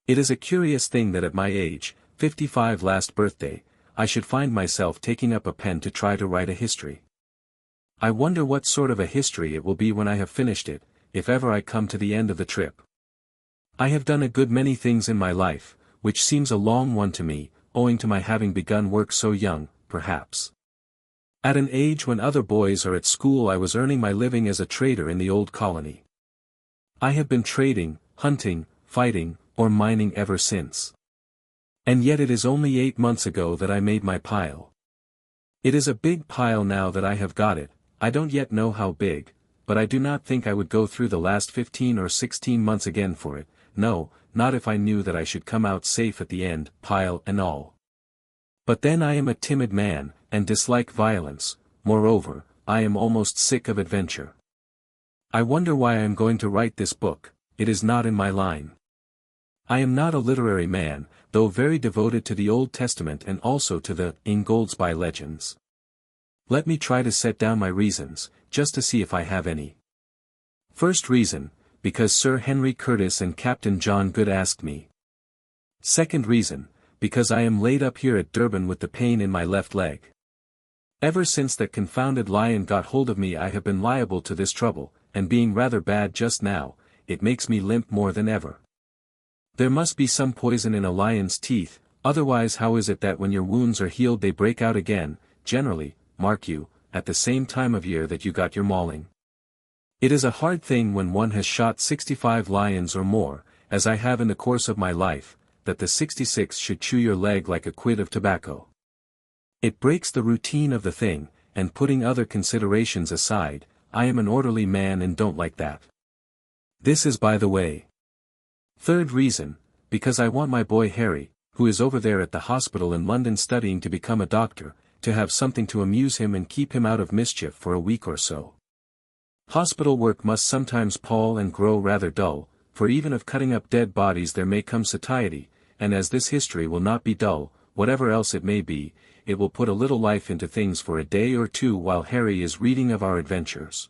It is a curious thing that at my age, 55 last birthday, I should find myself taking up a pen to try to write a history. I wonder what sort of a history it will be when I have finished it, if ever I come to the end of the trip. I have done a good many things in my life, which seems a long one to me, owing to my having begun work so young, perhaps. At an age when other boys are at school I was earning my living as a trader in the old colony. I have been trading, hunting, fighting, or mining ever since. And yet it is only 8 months ago that I made my pile. It is a big pile now that I have got it. I don't yet know how big, but I do not think I would go through the last 15 or 16 months again for it, no, not if I knew that I should come out safe at the end, pile and all. But then I am a timid man, and dislike violence. Moreover, I am almost sick of adventure. I wonder why I am going to write this book. It is not in my line. I am not a literary man, though very devoted to the Old Testament and also to the Ingoldsby legends. Let me try to set down my reasons, just to see if I have any. First reason, because Sir Henry Curtis and Captain John Good asked me. Second reason, because I am laid up here at Durban with the pain in my left leg. Ever since that confounded lion got hold of me I have been liable to this trouble, and being rather bad just now, it makes me limp more than ever. There must be some poison in a lion's teeth, otherwise how is it that when your wounds are healed they break out again, generally, mark you, at the same time of year that you got your mauling. It is a hard thing when one has shot 65 lions or more, as I have in the course of my life, that the 66th should chew your leg like a quid of tobacco. It breaks the routine of the thing, and putting other considerations aside, I am an orderly man and don't like that. This is by the way. Third reason, because I want my boy Harry, who is over there at the hospital in London studying to become a doctor, to have something to amuse him and keep him out of mischief for a week or so. Hospital work must sometimes pall and grow rather dull, for even of cutting up dead bodies there may come satiety, and as this history will not be dull, whatever else it may be, it will put a little life into things for a day or two while Harry is reading of our adventures.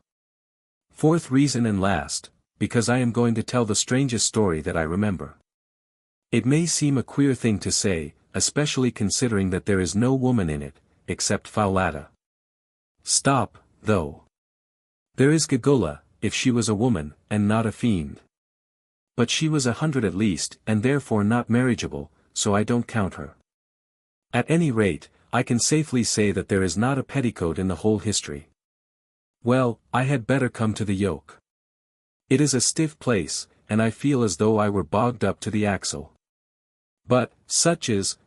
Fourth reason and last, because I am going to tell the strangest story that I remember. It may seem a queer thing to say, especially considering that there is no woman in it, except Foulata. Stop, though. There is Gagula, if she was a woman, and not a fiend. But she was 100 at least, and therefore not marriageable, so I don't count her. At any rate, I can safely say that there is not a petticoat in the whole history. Well, I had better come to the yoke. It is a stiff place, and I feel as though I were bogged up to the axle. But, such is,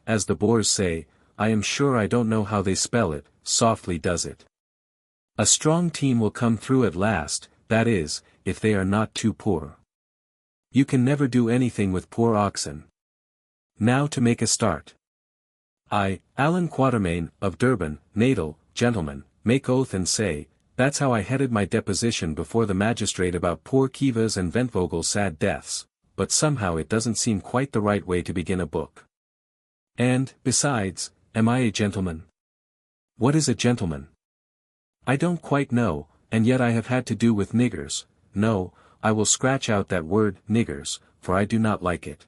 as the Boers say, I am sure I don't know how they spell it, softly does it. A strong team will come through at last, that is, if they are not too poor. You can never do anything with poor oxen. Now to make a start. I, Allan Quartermaine, of Durban, Natal, gentlemen, make oath and say, that's how I headed my deposition before the magistrate about poor Kiva's and Ventvogel's sad deaths, but somehow it doesn't seem quite the right way to begin a book. And, besides, am I a gentleman? What is a gentleman? I don't quite know, and yet I have had to do with niggers. No, I will scratch out that word, niggers, for I do not like it.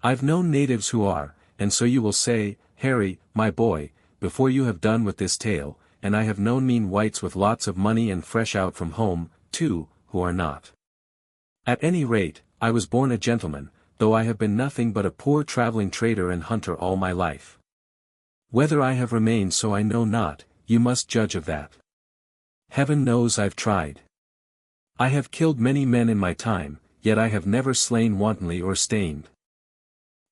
I've known natives who are, and so you will say, Harry, my boy, before you have done with this tale, and I have known mean whites with lots of money and fresh out from home, too, who are not. At any rate, I was born a gentleman, though I have been nothing but a poor traveling trader and hunter all my life. Whether I have remained so I know not, you must judge of that. Heaven knows I've tried. I have killed many men in my time, yet I have never slain wantonly or stained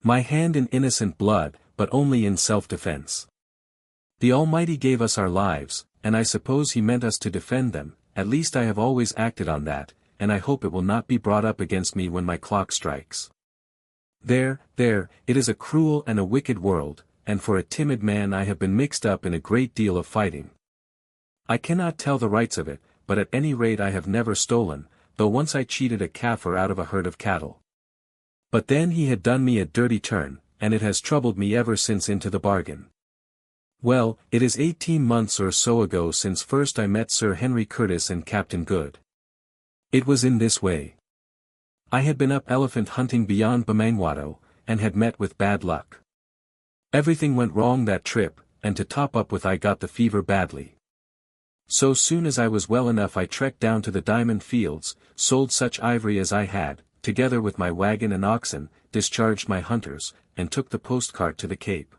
my hand in innocent blood, but only in self-defense. The Almighty gave us our lives, and I suppose He meant us to defend them, at least I have always acted on that, and I hope it will not be brought up against me when my clock strikes. There, it is a cruel and a wicked world, and for a timid man I have been mixed up in a great deal of fighting. I cannot tell the rights of it, but at any rate I have never stolen, though once I cheated a Kaffir out of a herd of cattle. But then he had done me a dirty turn, and it has troubled me ever since into the bargain. Well, it is 18 months or so ago since first I met Sir Henry Curtis and Captain Good. It was in this way. I had been up elephant hunting beyond Bamangwato, and had met with bad luck. Everything went wrong that trip, and to top up with I got the fever badly. So soon as I was well enough I trekked down to the diamond fields, sold such ivory as I had, together with my wagon and oxen, discharged my hunters, and took the postcart to the Cape.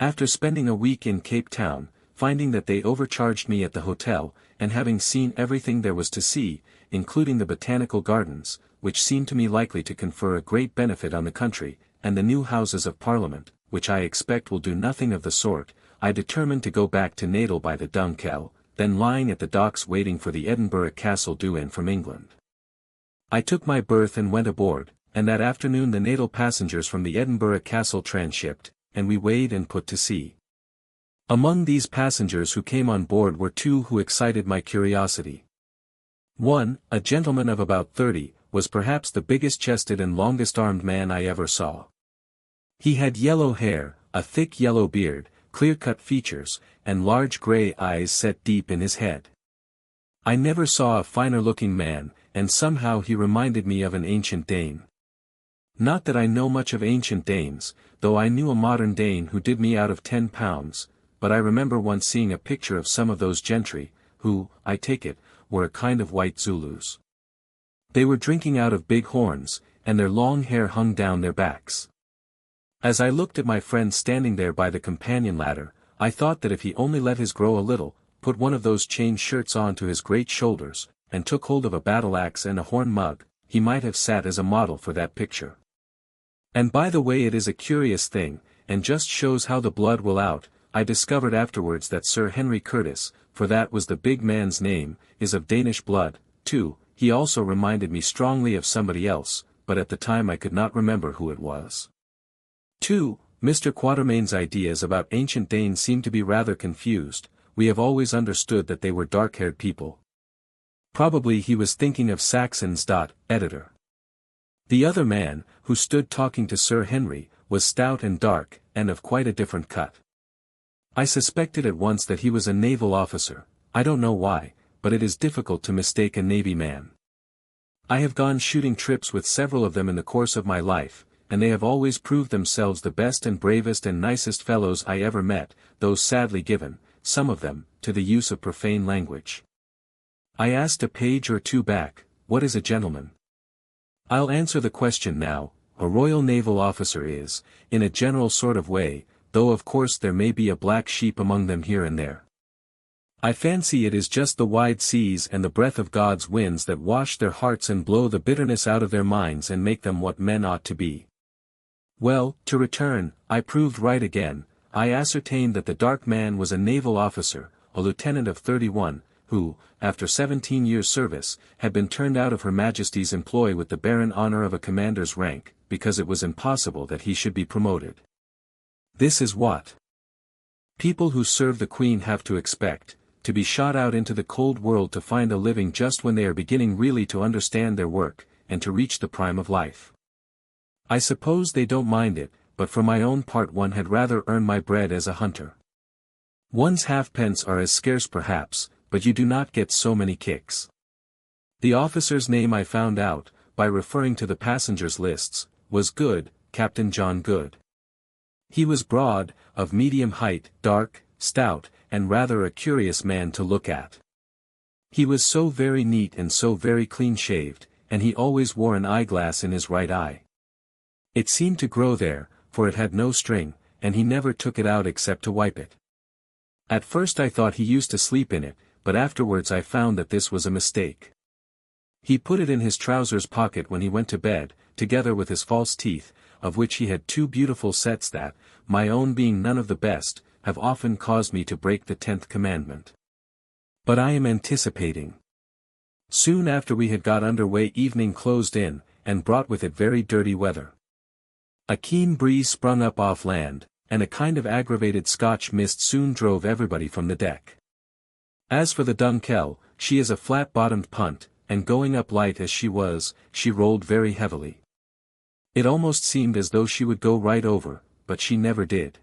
After spending a week in Cape Town, finding that they overcharged me at the hotel, and having seen everything there was to see, including the botanical gardens, which seemed to me likely to confer a great benefit on the country, and the new Houses of Parliament, which I expect will do nothing of the sort, I determined to go back to Natal by the Dunkeld, then lying at the docks waiting for the Edinburgh Castle due in from England. I took my berth and went aboard, and that afternoon the Natal passengers from the Edinburgh Castle transhipped, and we weighed and put to sea. Among these passengers who came on board were two who excited my curiosity. One, a gentleman of about 30, was perhaps the biggest-chested and longest-armed man I ever saw. He had yellow hair, a thick yellow beard, clear-cut features, and large grey eyes set deep in his head. I never saw a finer-looking man, and somehow he reminded me of an ancient Dane. Not that I know much of ancient Danes, though I knew a modern Dane who did me out of £10, but I remember once seeing a picture of some of those gentry, who, I take it, were a kind of white Zulus. They were drinking out of big horns, and their long hair hung down their backs. As I looked at my friend standing there by the companion ladder, I thought that if he only let his grow a little, put one of those chain shirts on to his great shoulders, and took hold of a battle-axe and a horn mug, he might have sat as a model for that picture. And by the way, it is a curious thing, and just shows how the blood will out, I discovered afterwards that Sir Henry Curtis, for that was the big man's name, is of Danish blood, too. He also reminded me strongly of somebody else, but at the time I could not remember who it was. 2. Mr. Quartermaine's ideas about ancient Danes seem to be rather confused. We have always understood that they were dark-haired people. Probably he was thinking of Saxons. Editor. The other man, who stood talking to Sir Henry, was stout and dark, and of quite a different cut. I suspected at once that he was a naval officer. I don't know why, but it is difficult to mistake a navy man. I have gone shooting trips with several of them in the course of my life, and they have always proved themselves the best and bravest and nicest fellows I ever met, though sadly given, some of them, to the use of profane language. I asked a page or two back, what is a gentleman? I'll answer the question now. A Royal Naval Officer is, in a general sort of way, though of course there may be a black sheep among them here and there. I fancy it is just the wide seas and the breath of God's winds that wash their hearts and blow the bitterness out of their minds and make them what men ought to be. Well, to return, I proved right again. I ascertained that the dark man was a naval officer, a lieutenant of 31, who, after 17 years' service, had been turned out of Her Majesty's employ with the barren honor of a commander's rank, because it was impossible that he should be promoted. This is what people who serve the Queen have to expect, to be shot out into the cold world to find a living just when they are beginning really to understand their work, and to reach the prime of life. I suppose they don't mind it, but for my own part one had rather earn my bread as a hunter. One's halfpence are as scarce perhaps, but you do not get so many kicks. The officer's name I found out, by referring to the passengers' lists, was Good, Captain John Good. He was broad, of medium height, dark, stout, and rather a curious man to look at. He was so very neat and so very clean-shaved, and he always wore an eyeglass in his right eye. It seemed to grow there, for it had no string, and he never took it out except to wipe it. At first I thought he used to sleep in it, but afterwards I found that this was a mistake. He put it in his trousers pocket when he went to bed, together with his false teeth, of which he had 2 beautiful sets that, my own being none of the best, have often caused me to break the 10th commandment. But I am anticipating. Soon after we had got under way evening closed in, and brought with it very dirty weather. A keen breeze sprung up off land, and a kind of aggravated Scotch mist soon drove everybody from the deck. As for the Dunkeld, she is a flat-bottomed punt, and going up light as she was, she rolled very heavily. It almost seemed as though she would go right over, but she never did.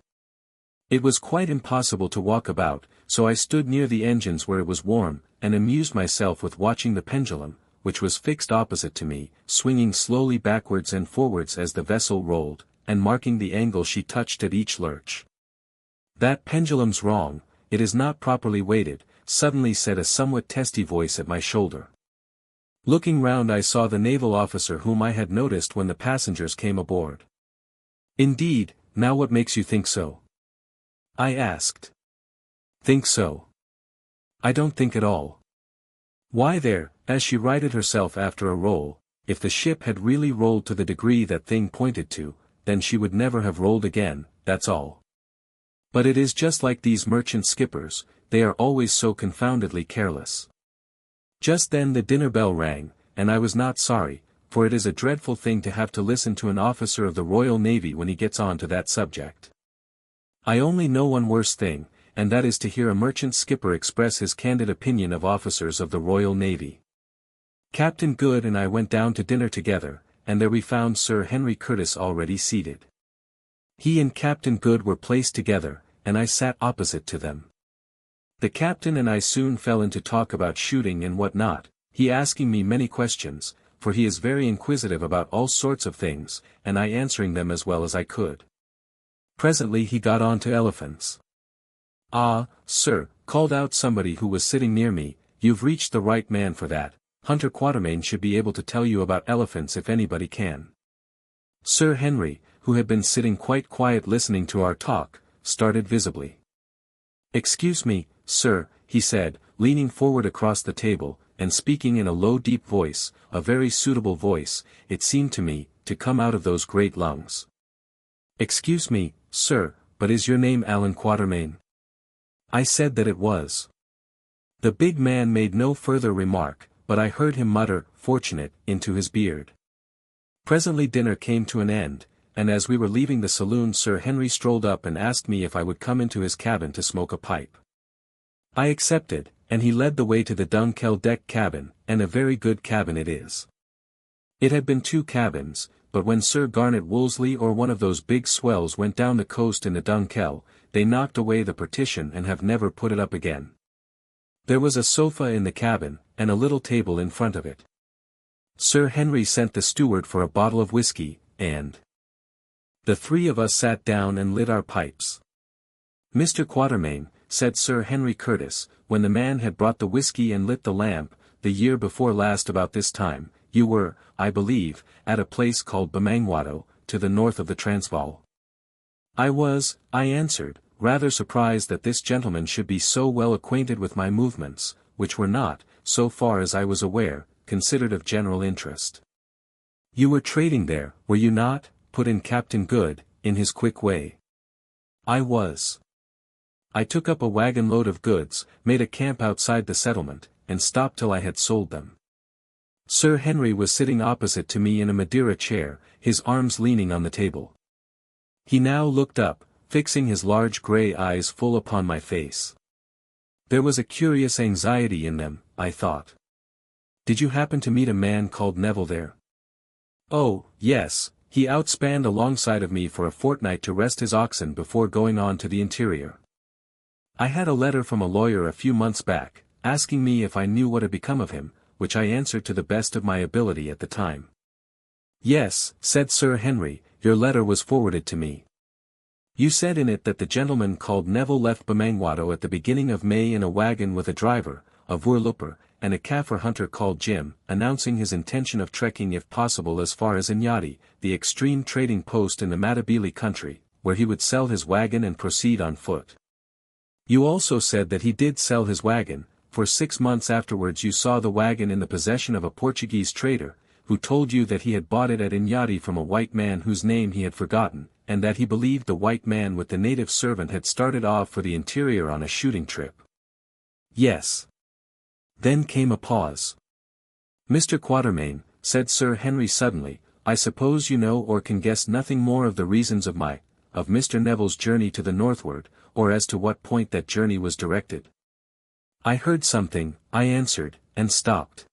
It was quite impossible to walk about, so I stood near the engines where it was warm, and amused myself with watching the pendulum, which was fixed opposite to me, swinging slowly backwards and forwards as the vessel rolled, and marking the angle she touched at each lurch. "That pendulum's wrong, it is not properly weighted," suddenly said a somewhat testy voice at my shoulder. Looking round I saw the naval officer whom I had noticed when the passengers came aboard. "Indeed, now what makes you think so?" I asked. "Think so? I don't think at all. Why there, as she righted herself after a roll, if the ship had really rolled to the degree that thing pointed to, then she would never have rolled again, that's all. But it is just like these merchant skippers, they are always so confoundedly careless." Just then the dinner bell rang, and I was not sorry, for it is a dreadful thing to have to listen to an officer of the Royal Navy when he gets on to that subject. I only know one worse thing, and that is to hear a merchant skipper express his candid opinion of officers of the Royal Navy. Captain Good and I went down to dinner together, and there we found Sir Henry Curtis already seated. He and Captain Good were placed together, and I sat opposite to them. The captain and I soon fell into talk about shooting and what not, he asking me many questions, for he is very inquisitive about all sorts of things, and I answering them as well as I could. Presently he got on to elephants. "Ah, sir," called out somebody who was sitting near me, "you've reached the right man for that. Hunter Quatermaine should be able to tell you about elephants if anybody can." Sir Henry, who had been sitting quite quiet listening to our talk, started visibly. "Excuse me, sir," he said, leaning forward across the table, and speaking in a low deep voice, a very suitable voice, it seemed to me, to come out of those great lungs. "Excuse me, sir, but is your name Allan Quartermaine?" I said that it was. The big man made no further remark, but I heard him mutter, "Fortunate," into his beard. Presently dinner came to an end, and as we were leaving the saloon Sir Henry strolled up and asked me if I would come into his cabin to smoke a pipe. I accepted, and he led the way to the Dunkeld deck cabin, and a very good cabin it is. It had been 2 cabins, but when Sir Garnet Wolseley or one of those big swells went down the coast in the Dunkeld, they knocked away the partition and have never put it up again. There was a sofa in the cabin, and a little table in front of it. Sir Henry sent the steward for a bottle of whiskey, and the 3 of us sat down and lit our pipes. "Mr. Quatermaine," said Sir Henry Curtis, when the man had brought the whiskey and lit the lamp, "the year before last about this time, you were, I believe, at a place called Bamangwato, to the north of the Transvaal." "I was," I answered, rather surprised that this gentleman should be so well acquainted with my movements, which were not, so far as I was aware, considered of general interest. "You were trading there, were you not?" put in Captain Good, in his quick way. "I was. I took up a wagon load of goods, made a camp outside the settlement, and stopped till I had sold them." Sir Henry was sitting opposite to me in a Madeira chair, his arms leaning on the table. He now looked up, fixing his large grey eyes full upon my face. There was a curious anxiety in them, I thought. "Did you happen to meet a man called Neville there?" "Oh, yes, he outspanned alongside of me for a fortnight to rest his oxen before going on to the interior. I had a letter from a lawyer a few months back, asking me if I knew what had become of him, which I answered to the best of my ability at the time." "Yes," said Sir Henry, "your letter was forwarded to me. You said in it that the gentleman called Neville left Bamangwato at the beginning of May in a wagon with a driver, a voorlooper, and a Kaffir hunter called Jim, announcing his intention of trekking if possible as far as Inyati, the extreme trading post in the Matabele country, where he would sell his wagon and proceed on foot. You also said that he did sell his wagon, for 6 months afterwards you saw the wagon in the possession of a Portuguese trader, who told you that he had bought it at Inyati from a white man whose name he had forgotten, and that he believed the white man with the native servant had started off for the interior on a shooting trip." "Yes." Then came a pause. "Mr. Quatermaine," said Sir Henry suddenly, "I suppose you know or can guess nothing more of the reasons of Mr. Neville's journey to the northward, or as to what point that journey was directed?" "I heard something," I answered, and stopped.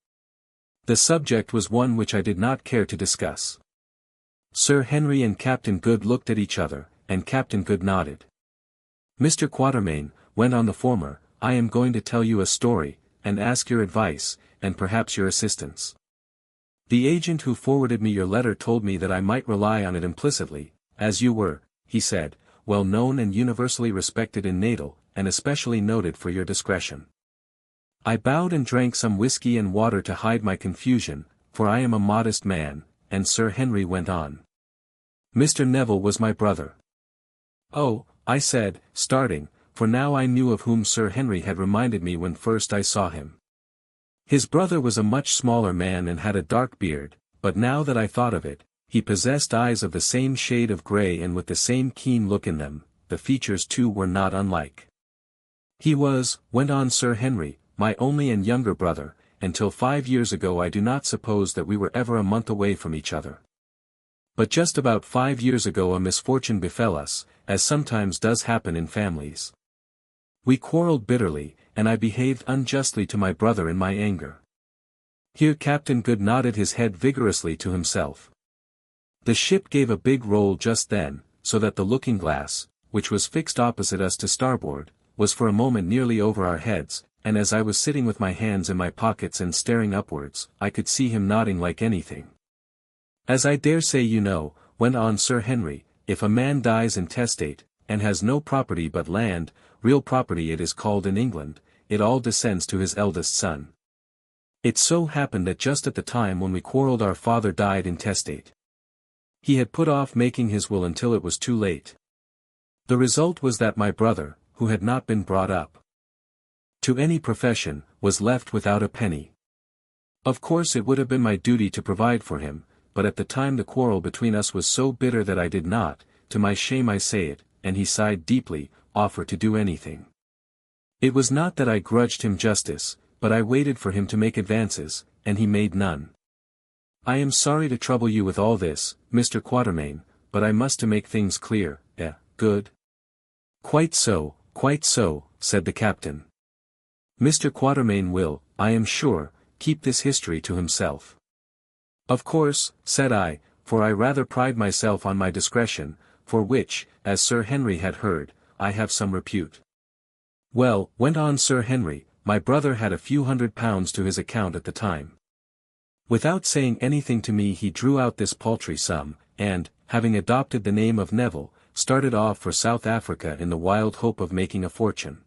The subject was one which I did not care to discuss. Sir Henry and Captain Good looked at each other, and Captain Good nodded. "Mr. Quatermaine," went on the former, "I am going to tell you a story, and ask your advice, and perhaps your assistance. The agent who forwarded me your letter told me that I might rely on it implicitly, as you were, he said, well known and universally respected in Natal, and especially noted for your discretion. I bowed and drank some whiskey and water to hide my confusion, for I am a modest man, and Sir Henry went on. Mr. Neville was my brother. Oh, I said, starting, for now I knew of whom Sir Henry had reminded me when first I saw him. His brother was a much smaller man and had a dark beard, but now that I thought of it, he possessed eyes of the same shade of grey and with the same keen look in them. The features too were not unlike. He was, went on Sir Henry, my only and younger brother, and till 5 years ago I do not suppose that we were ever a month away from each other. But just about 5 years ago a misfortune befell us, as sometimes does happen in families. We quarrelled bitterly, and I behaved unjustly to my brother in my anger. Here Captain Good nodded his head vigorously to himself. The ship gave a big roll just then, so that the looking-glass, which was fixed opposite us to starboard, was for a moment nearly over our heads, and as I was sitting with my hands in my pockets and staring upwards, I could see him nodding like anything. As I dare say you know, went on Sir Henry, if a man dies intestate, and has no property but land, real property it is called in England, it all descends to his eldest son. It so happened that just at the time when we quarrelled our father died intestate. He had put off making his will until it was too late. The result was that my brother, who had not been brought up to any profession, was left without a penny. Of course it would have been my duty to provide for him, but at the time the quarrel between us was so bitter that I did not, to my shame I say it, and he sighed deeply, offer to do anything. It was not that I grudged him justice, but I waited for him to make advances, and he made none. I am sorry to trouble you with all this, Mr. Quartermaine, but I must to make things clear, Good? Quite so, said the captain. Mr. Quartermaine will, I am sure, keep this history to himself. Of course, said I, for I rather pride myself on my discretion, for which, as Sir Henry had heard, I have some repute. Well, went on Sir Henry, my brother had a few £100 to his account at the time. Without saying anything to me he drew out this paltry sum, and, having adopted the name of Neville, started off for South Africa in the wild hope of making a fortune.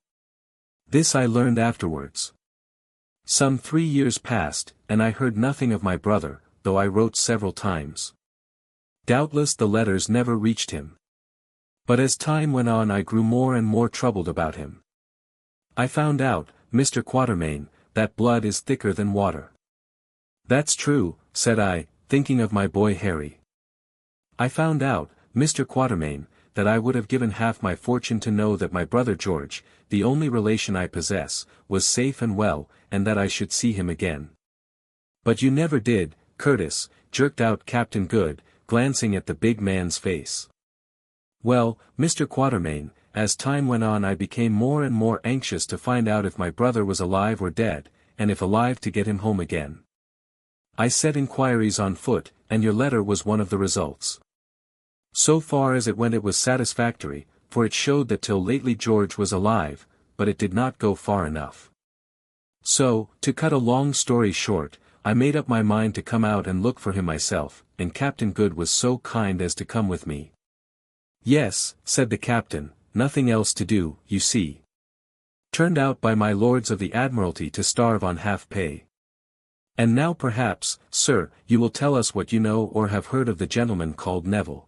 This I learned afterwards. Some 3 years passed, and I heard nothing of my brother, though I wrote several times. Doubtless the letters never reached him. But as time went on I grew more and more troubled about him. I found out, Mr. Quartermaine, that blood is thicker than water. That's true, said I, thinking of my boy Harry. I found out, Mr. Quartermaine, that I would have given half my fortune to know that my brother George, the only relation I possess, was safe and well, and that I should see him again. But you never did, Curtis, jerked out Captain Good, glancing at the big man's face. Well, Mr. Quartermaine, as time went on I became more and more anxious to find out if my brother was alive or dead, and if alive to get him home again. I set inquiries on foot, and your letter was one of the results. So far as it went it was satisfactory, for it showed that till lately George was alive, but it did not go far enough. So, to cut a long story short, I made up my mind to come out and look for him myself, and Captain Good was so kind as to come with me. Yes, said the captain, nothing else to do, you see. Turned out by my lords of the Admiralty to starve on half pay. And now perhaps, sir, you will tell us what you know or have heard of the gentleman called Neville.